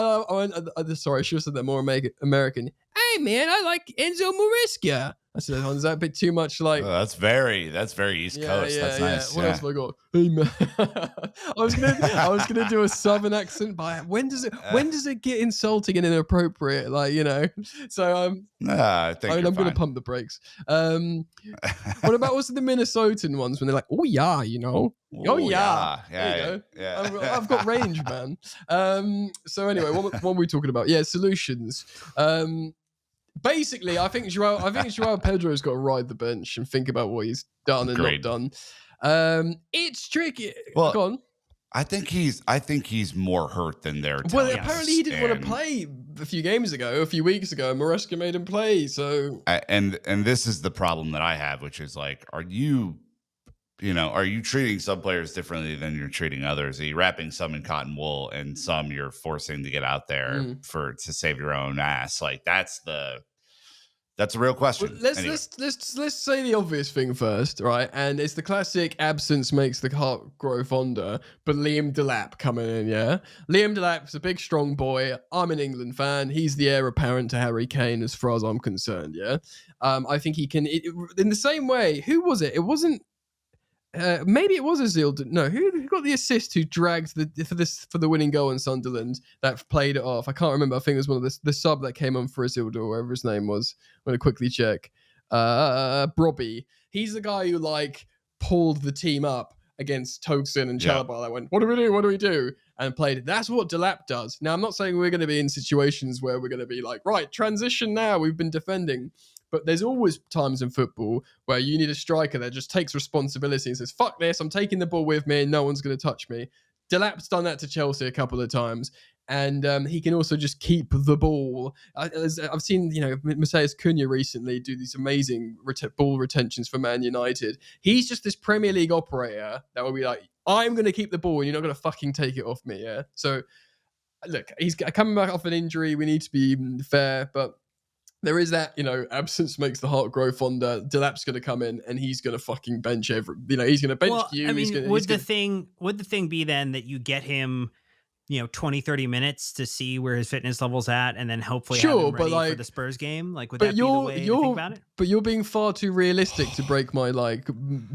Speaker 2: sorry, I should have said that more American. Hey, man, I like Enzo Maresca. I said, is that a bit too much? Like,
Speaker 3: that's very East Coast. That's nice.
Speaker 2: What else have I got? Hey, man. I was gonna do a Southern accent, but when does it get insulting and inappropriate? So
Speaker 3: I think
Speaker 2: I'm gonna pump the brakes. What about also the Minnesotan ones when they're like, oh yeah, oh yeah,
Speaker 3: yeah.
Speaker 2: I've got range, man. So anyway, what were we talking about? Yeah, solutions. Basically, I think Joao Pedro's got to ride the bench and think about what he's done and not done. It's tricky.
Speaker 3: Well,
Speaker 2: go on.
Speaker 3: I think he's more hurt than they're telling
Speaker 2: Well, apparently he didn't want to play a few weeks ago. Maresca made him play. So
Speaker 3: and this is the problem that I have, which is like, are you treating some players differently than you're treating others? Are you wrapping some in cotton wool and some you're forcing to get out there to save your own ass? Like that's a real question.
Speaker 2: Well, let's say the obvious thing first, right? And it's the classic absence makes the heart grow fonder. But Liam Delap coming in, yeah. Liam Delap's a big, strong boy. I'm an England fan. He's the heir apparent to Harry Kane, as far as I'm concerned. Yeah. I think he can. In the same way, who was it? It wasn't. Maybe it was Azil. No, who got the assist? Who dragged for the winning goal in Sunderland? That played it off. I can't remember. I think it was one of the sub that came on for Azil, or whatever his name was. I'm gonna quickly check. Brobby. He's the guy who pulled the team up against Tosin and Chalobah. I went, what do we do? What do we do? And played it. That's what Delap does. Now, I'm not saying we're going to be in situations where we're going to be like, right, transition now. We've been defending. But there's always times in football where you need a striker that just takes responsibility and says, fuck this, I'm taking the ball with me and no one's going to touch me. Delap's done that to Chelsea a couple of times. And he can also just keep the ball. I've seen, Matheus Cunha recently do these amazing ball retentions for Man United. He's just this Premier League operator that will be like, I'm going to keep the ball and you're not going to fucking take it off me, yeah? So look, he's coming back off an injury. We need to be fair, but there is that, absence makes the heart grow fonder. Delap's going to come in and he's going to fucking bench he's going to bench you.
Speaker 1: I mean,
Speaker 2: would the
Speaker 1: thing be then that you get him 20, 30 minutes to see where his fitness level's at and then hopefully have him ready for the Spurs game? Like, would that be the way to think about it?
Speaker 2: But you're being far too realistic to break my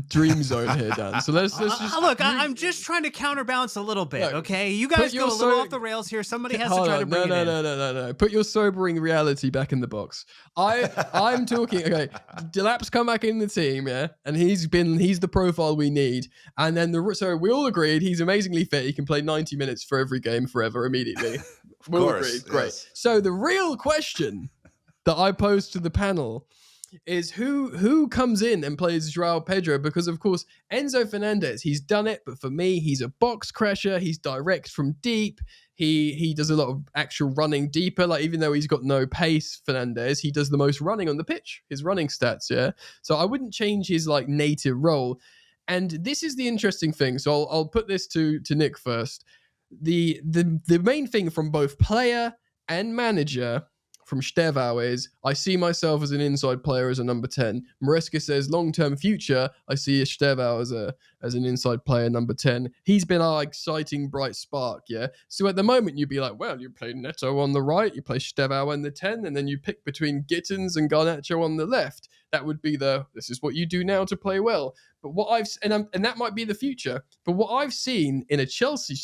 Speaker 2: dream zone here, Dan. So let's just
Speaker 1: look. I'm just trying to counterbalance a little bit. Okay, you guys go a little off the rails here. Somebody has to try to bring it in.
Speaker 2: No. Put your sobering reality back in the box. I'm talking. Okay, Delap's come back in the team, yeah, and he's the profile we need. And then so we all agreed he's amazingly fit. He can play 90 minutes for every game forever immediately. We'll agree. Great. Yes. So the real question that I posed to the panel is who comes in and plays Joao Pedro, because of course Enzo Fernandez, he's done it, but for me he's a box crasher. He's direct from deep. He does a lot of actual running deeper, like even though he's got no pace, Fernandez, he does the most running on the pitch, his running stats. Yeah, so I wouldn't change his native role. And this is the interesting thing, so I'll put this to Nick first. The main thing from both player and manager from Stevao is I see myself as an inside player as a number 10. Maresca says long-term future, I see Stevao as an inside player number 10. He's been our exciting bright spark, yeah? So at the moment you'd be like, well, you play Neto on the right, you play Stevao on the 10, and then you pick between Gittins and Garnacho on the left. That would be this is what you do now to play well. But what and that might be the future. But what I've seen in a Chelsea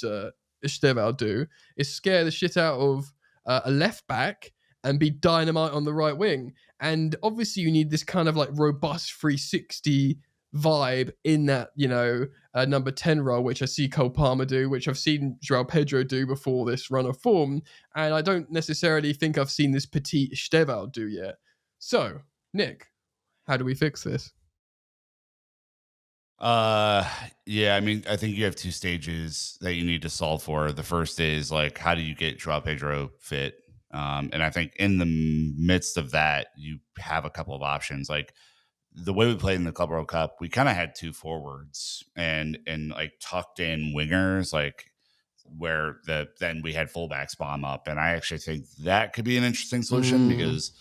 Speaker 2: Stevao do is scare the shit out of a left back and be dynamite on the right wing. And obviously you need this kind of robust 360 vibe in that, number 10 role, which I see Cole Palmer do, which I've seen Joao Pedro do before this run of form. And I don't necessarily think I've seen this petite Stevao do yet. So, Nick, how do we fix this?
Speaker 3: Yeah, I mean, I think you have two stages that you need to solve for. The first is how do you get Joao Pedro fit? And I think in the midst of that, you have a couple of options. Like the way we played in the Club World Cup, we kind of had two forwards and tucked in wingers, where then we had fullbacks bomb up. And I actually think that could be an interesting solution because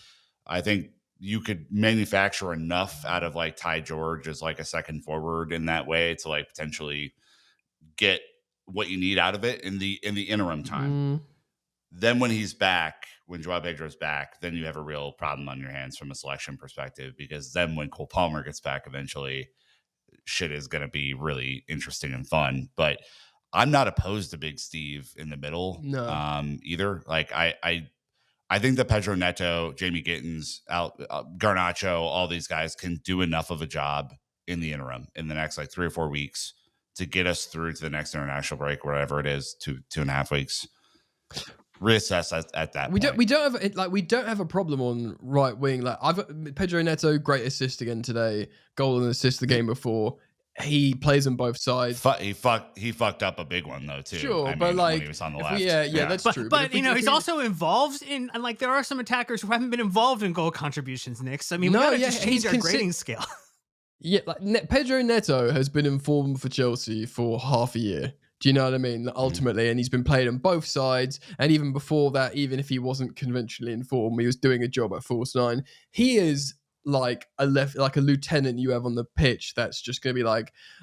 Speaker 3: I think you could manufacture enough out of Ty George as a second forward in that way to potentially get what you need out of it in the interim time. Then when he's back, when Joao Pedro's back, then you have a real problem on your hands from a selection perspective, because then when Cole Palmer gets back eventually, shit is going to be really interesting and fun. But I'm not opposed to Big Steve in the middle either. I think that Pedro Neto, Jamie Gittins, Garnacho, all these guys can do enough of a job in the interim in the next 3 or 4 weeks to get us through to the next international break, whatever it is, 2.5 weeks. Reassess at that point.
Speaker 2: We don't have a problem on right wing. Pedro Neto, great assist again today, goal and assist the game before. He plays on both sides.
Speaker 3: He fucked up a big one though too.
Speaker 2: Sure,
Speaker 3: when he was on the left.
Speaker 2: Yeah, that's true.
Speaker 1: But he's also involved in, and there are some attackers who haven't been involved in goal contributions, Nick. So I mean, we gotta just change our grading scale.
Speaker 2: Yeah, Pedro Neto has been informed for Chelsea for half a year. Do you know what I mean? Ultimately, and he's been played on both sides. And even before that, even if he wasn't conventionally informed, he was doing a job at false nine. He is a lieutenant you have on the pitch. That's just going to be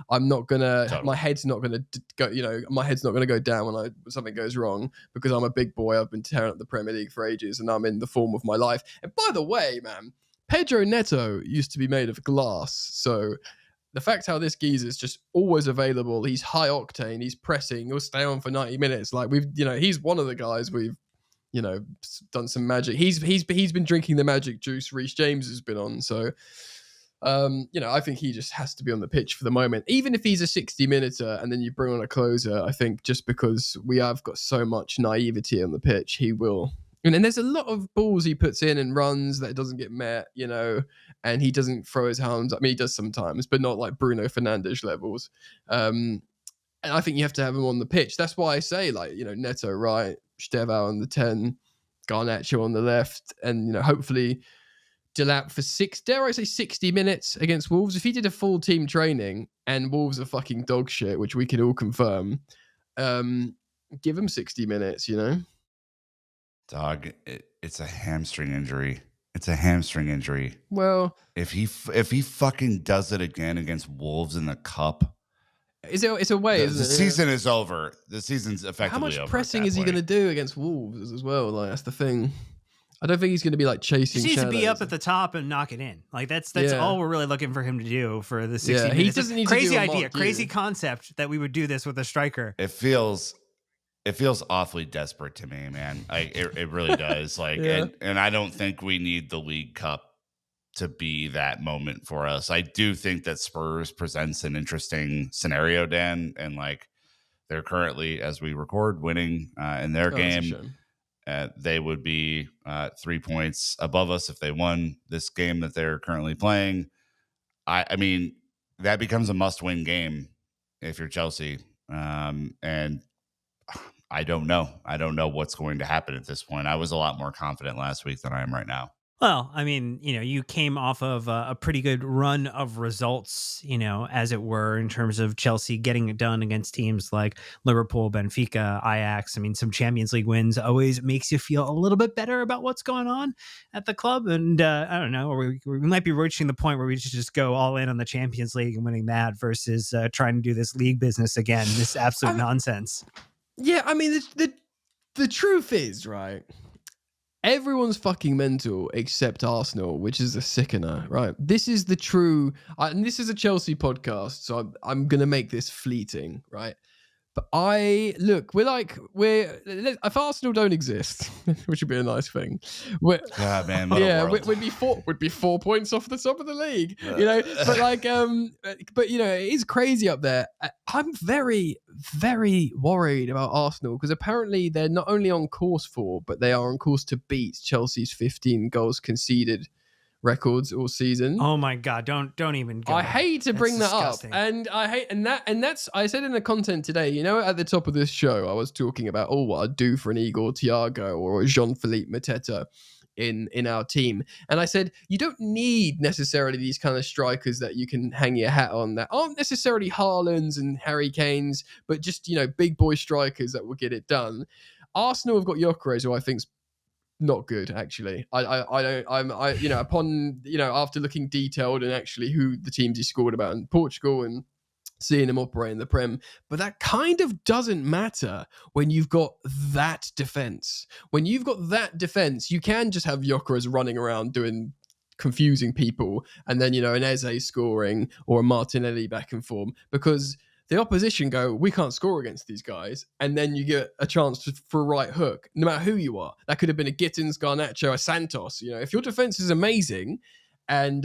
Speaker 2: I'm not gonna. Totally. My head's not gonna go. My head's not gonna go down when something goes wrong, because I'm a big boy. I've been tearing up the Premier League for ages, and I'm in the form of my life. And by the way, man, Pedro Neto used to be made of glass, so. The fact how this geezer is just always available, he's high octane, he's pressing, he'll stay on for 90 minutes. He's one of the guys we've, done some magic. He's been drinking the magic juice Reece James has been on. So, I think he just has to be on the pitch for the moment. Even if he's a 60-minuter and then you bring on a closer, I think just because we have got so much naivety on the pitch, he will. And then there's a lot of balls he puts in and runs that doesn't get met, and he doesn't throw his hands. I mean, he does sometimes, but not like Bruno Fernandes levels. And I think you have to have him on the pitch. That's why I say, Neto right, Stevao on the 10, Garnacho on the left, and, hopefully Delap for 60 minutes against Wolves. If he did a full team training and Wolves are fucking dog shit, which we can all confirm, Give him 60 minutes, you know?
Speaker 3: Dog, it's a hamstring injury. It's a hamstring injury.
Speaker 2: Well,
Speaker 3: If he fucking does it again against Wolves in the cup,
Speaker 2: it's a way,
Speaker 3: the
Speaker 2: isn't it?
Speaker 3: season is over. The season's
Speaker 2: How
Speaker 3: effectively
Speaker 2: much
Speaker 3: over.
Speaker 2: pressing is he going to do against Wolves as well? Like, that's the thing. I don't think he's going to be like chasing.
Speaker 1: He needs to be
Speaker 2: shadows.
Speaker 1: up at the top and knock it in. Like that's
Speaker 2: Yeah.
Speaker 1: all we're really looking for him to do for the 60
Speaker 2: Yeah,
Speaker 1: minutes.
Speaker 2: he doesn't need to
Speaker 1: crazy
Speaker 2: do a
Speaker 1: idea,
Speaker 2: mock
Speaker 1: crazy
Speaker 2: you.
Speaker 1: concept that we would do this with a striker.
Speaker 3: It feels awfully desperate to me, man. It really does. Like,
Speaker 2: Yeah.
Speaker 3: and I don't think we need the League Cup to be that moment for us. I do think that Spurs presents an interesting scenario, Dan, and like they're currently, as we record, winning in their
Speaker 2: That's a
Speaker 3: game.
Speaker 2: shame.
Speaker 3: They would be 3 points above us if they won this game that they're currently playing. I mean, that becomes a must-win game if you're Chelsea. And I don't know. I don't know what's going to happen at this point. I was a lot more confident last week than I am right now.
Speaker 1: Well, I mean, you came off of a pretty good run of results, as it were, in terms of Chelsea getting it done against teams like Liverpool, Benfica, Ajax. I mean, some Champions League wins always makes you feel a little bit better about what's going on at the club. And I don't know, we might be reaching the point where we should just go all in on the Champions League and winning that versus trying to do this league business again. This absolute nonsense.
Speaker 2: Yeah, I mean, the truth is, right? Everyone's fucking mental except Arsenal, which is a sickener, right? This is the true, and this is a Chelsea podcast, so I'm gonna make this fleeting, right? But if Arsenal don't exist, which would be a nice thing.
Speaker 3: God, man, what a world.
Speaker 2: We'd be 4 points off the top of the league, But it is crazy up there. I'm very, very worried about Arsenal because apparently they're not only on course for, but they are on course to beat Chelsea's 15 goals conceded records all season.
Speaker 1: Oh my God! Don't even go.
Speaker 2: I hate to bring that
Speaker 1: disgusting.
Speaker 2: up, and that's I said in the content today. At the top of this show, I was talking about what I'd do for an Igor Thiago or a Jean-Philippe Mateta in our team, and I said you don't need necessarily these kind of strikers that you can hang your hat on that aren't necessarily Haalands and Harry Kanes, but just big boy strikers that will get it done. Arsenal have got Gyökeres, who I think's not good, actually. After looking detailed and actually who the teams he scored about in Portugal and seeing him operate in the Prem, but that kind of doesn't matter when you've got that defense. When you've got that defense, you can just have Gyökeres running around doing confusing people, and then an Eze scoring or a Martinelli back and form, because the opposition go, we can't score against these guys, and then you get a chance for a right hook, no matter who you are. That could have been a Gittins, Garnacho, a Santos. If your defense is amazing and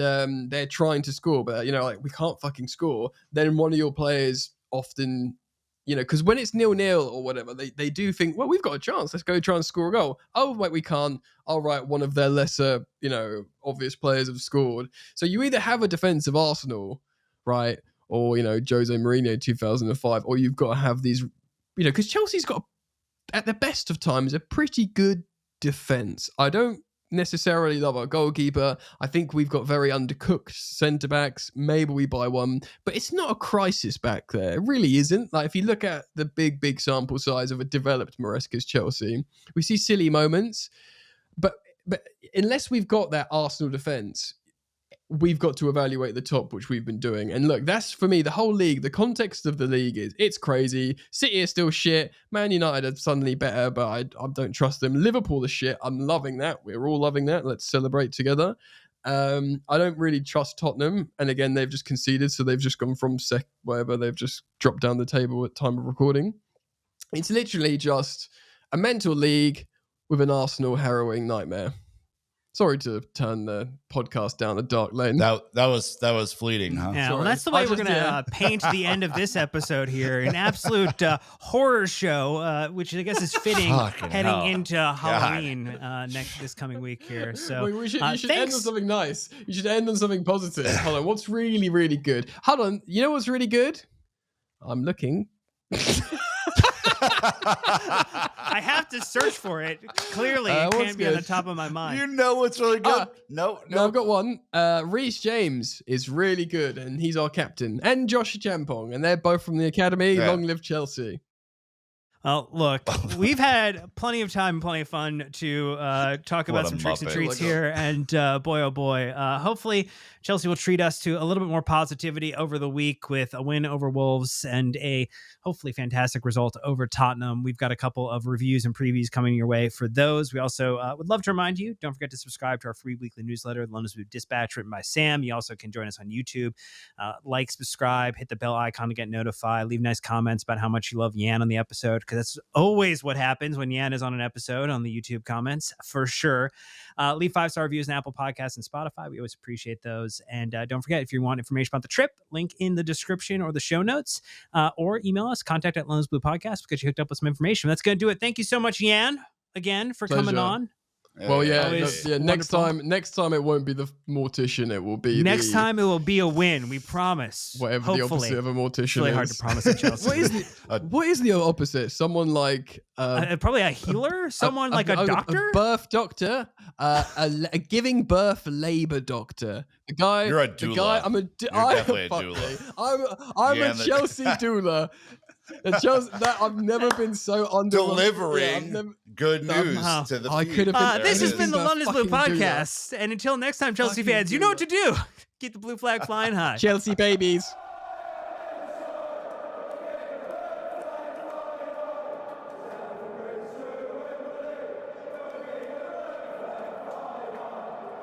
Speaker 2: they're trying to score, but we can't fucking score, then one of your players often, because when it's 0-0 or whatever, they do think, well, we've got a chance. Let's go try and score a goal. Oh, wait, we can't. All right, one of their lesser, obvious players have scored. So you either have a defense of Arsenal, right, or Jose Mourinho 2005, or you've got to have these, because Chelsea's got at the best of times a pretty good defense. I don't necessarily love our goalkeeper. I think we've got very undercooked centre backs. Maybe we buy one, but it's not a crisis back there. It really isn't. Like if you look at the big sample size of a developed Maresca's Chelsea, we see silly moments, but unless we've got that Arsenal defense, we've got to evaluate the top, which we've been doing. And look, that's for me, the whole league, the context of the league is it's crazy. City is still shit. Man United are suddenly better, but I don't trust them. Liverpool is shit. I'm loving that. We're all loving that. Let's celebrate together. I don't really trust Tottenham. And again, they've just conceded. So they've just gone from whatever. They've just dropped down the table at time of recording. It's literally just a mental league with an Arsenal harrowing nightmare. Sorry to turn the podcast down a dark lane.
Speaker 3: That was fleeting, huh?
Speaker 1: Yeah,
Speaker 2: Sorry.
Speaker 1: well, that's the way we're going to paint the end of this episode here. An absolute horror show, which I guess is fitting heading into Halloween this coming week here. So
Speaker 2: you should end on something nice. You should end on something positive. Hold on, what's really, really good? Hold on, you know what's really good? I'm looking.
Speaker 1: I have to search for it. Clearly, it can't be on the top of my mind.
Speaker 3: You know what's really good? No,
Speaker 2: I've got one. Reece James is really good, and he's our captain. And Josh Champong, and they're both from the academy.
Speaker 3: Yeah.
Speaker 2: Long live Chelsea.
Speaker 1: Well, look, we've had plenty of time and plenty of fun to talk about
Speaker 3: What a
Speaker 1: some tricks and
Speaker 3: muppet.
Speaker 1: treats here. And boy, oh boy, hopefully Chelsea will treat us to a little bit more positivity over the week with a win over Wolves and a hopefully fantastic result over Tottenham. We've got a couple of reviews and previews coming your way for those. We also would love to remind you, don't forget to subscribe to our free weekly newsletter, the London Blue Dispatch, written by Sam. You also can join us on YouTube. Like, subscribe, hit the bell icon to get notified, leave nice comments about how much you love Yan on the episode, because that's always what happens when Yan is on an episode on the YouTube comments, for sure. Leave 5-star reviews on Apple Podcasts and Spotify. We always appreciate those. And don't forget, if you want information about the trip, link in the description or the show notes, or email us, contact@LondonBluePodcast, because you hooked up with some information. That's going to do it. Thank you so much, Yan, again, for coming on.
Speaker 2: Well, yeah,
Speaker 1: Always
Speaker 2: next time it won't be the mortician. It will be
Speaker 1: next time. It will be a win. We promise.
Speaker 2: Whatever
Speaker 1: Hopefully.
Speaker 2: the opposite of a mortician
Speaker 1: It's really
Speaker 2: is.
Speaker 1: hard to promise at Chelsea.
Speaker 2: What is the opposite? Someone like
Speaker 1: probably a healer, someone like a doctor,
Speaker 2: a birth doctor, a giving birth labor doctor. The guy,
Speaker 3: You're a doula.
Speaker 2: The guy, I'm a.
Speaker 3: You're definitely a
Speaker 2: fuck
Speaker 3: doula.
Speaker 2: me. I'm a Chelsea doula. I've never been so under
Speaker 3: delivering good news to the
Speaker 2: I could have been.
Speaker 1: This has been the
Speaker 2: anything
Speaker 1: London
Speaker 2: but
Speaker 1: Blue
Speaker 2: fucking
Speaker 1: Podcast. And until next time, Chelsea
Speaker 2: Fucking
Speaker 1: fans, you know what to do. Keep the blue flag flying high.
Speaker 2: Chelsea babies.